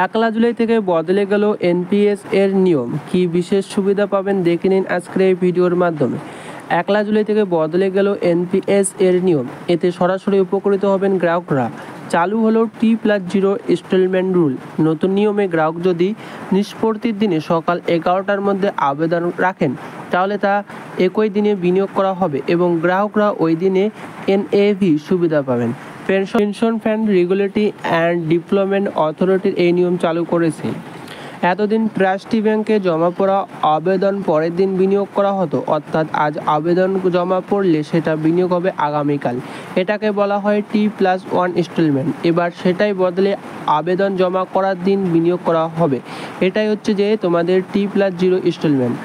1 জুলাই থেকে বদলে গেল এনপিএস এর নিয়ম। কি বিশেষ সুবিধা পাবেন দেখে নিন আজকের এই ভিডিওর মাধ্যমে। 1 জুলাই থেকে বদলে গেল এনপিএস এর নিয়ম। এতে সরাসরি উপকৃত হবেন গ্রাহকরা। চালু হলো T+0 ইনস্টলমেন্ট রুল। নতুন নিয়মে গ্রাহক যদি নিষ্পত্তির দিনে সকাল 11টার মধ্যে আবেদন রাখেন তাহলে তা একই দিনে বিনিয়োগ করা হবে এবং গ্রাহকরা ওই দিনে এনএভি সুবিধা পাবেন। Pension fund regulatory and development অথরিটির এই নিয়ম চালু করেছে। এতদিন ট্রাস্টি ব্যাংকে জমা পড়া আবেদন পরের দিন বিনিয়োগ করা হতো, অর্থাৎ আজ আবেদন জমা পড়লে সেটা বিনিয়োগ হবে আগামীকাল। এটাকে বলা হয় T+1 ইনস্টলমেন্ট। এবার সেটাই বদলে আবেদন জমা করার দিন বিনিয়োগ করা হবে। এটাই হচ্ছে যে তোমাদের T+0 ইনস্টলমেন্ট।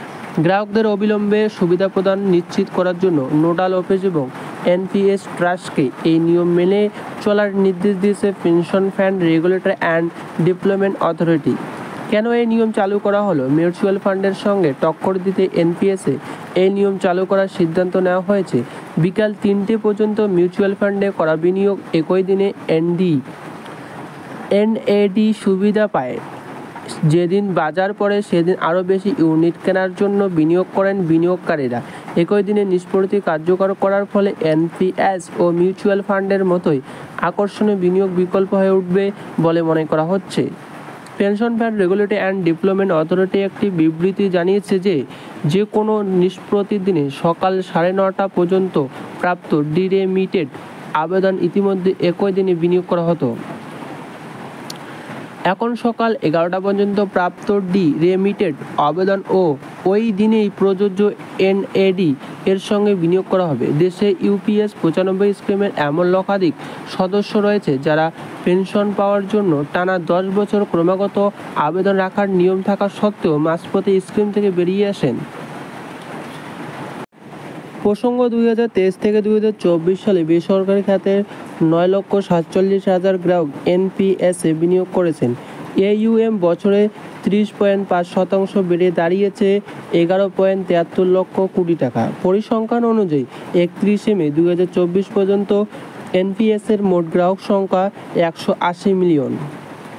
গ্রাহকদের অবিলম্বে সুবিধা প্রদান নিশ্চিত করার জন্য নোডাল অফিস এবং এনপিএস ট্রাস্টকে এই নিয়ম মেনে চলার নির্দেশ দিয়েছে pension fund regulatory and development authority. কেন এই নিয়ম চালু করা হলো? মিউচুয়াল ফান্ডের সঙ্গে টক্কর দিতে এনপিএসে এই নিয়ম চালু করার সিদ্ধান্ত নেওয়া হয়েছে। বিকাল 3টে পর্যন্ত মিউচুয়াল ফান্ডে করা বিনিয়োগ একই দিনে এনএডি সুবিধা পায়। যেদিন বাজার পড়ে সেদিন আরও বেশি ইউনিট কেনার জন্য বিনিয়োগ করেন বিনিয়োগকারীরা। একই দিনে নিষ্পত্তি কার্যকর করার ফলে এনপিএস ও মিউচুয়াল ফান্ডের মতোই আকর্ষণীয় বিনিয়োগ বিকল্প হয়ে উঠবে বলে মনে করা হচ্ছে। Pension fund regulatory and development authority একটি বিবৃতি জানিয়েছে যে কোনো নিষ্পত্তির দিনে সকাল 9:30টা পর্যন্ত প্রাপ্ত ডিরেমিটেড আবেদন ইতিমধ্যে একই দিনে বিনিয়োগ করা হতো। এখন সকাল 11টা পর্যন্ত প্রাপ্ত ডিরেমিটেড আবেদন ও ওই দিনেই প্রযোজ্য এনএডি এর সঙ্গে বিনিয়োগ করা হবে। দেশে ইউপিএস 95 স্কিমের এমন লক্ষাধিক সদস্য রয়েছে যারা পেনশন পাওয়ার জন্য টানা 10 বছর ক্রমাগত আবেদন রাখার নিয়ম থাকা সত্ত্বেও মাঝপথে স্কিম থেকে বেরিয়ে আসেন। প্রসঙ্গ 2023 থেকে 2024 সালে বেসরকারি খাতের 9,47,000 গ্রাহক এনপিএসে বিনিয়োগ করেছেন। AUM বছরে 30.5% বেড়ে দাঁড়িয়েছে 11.73 লক্ষ কোটি টাকা। পরিসংখ্যান অনুযায়ী 31 মে 2024 পর্যন্ত এনপিএসের মোট গ্রাহক সংখ্যা 180 মিলিয়ন।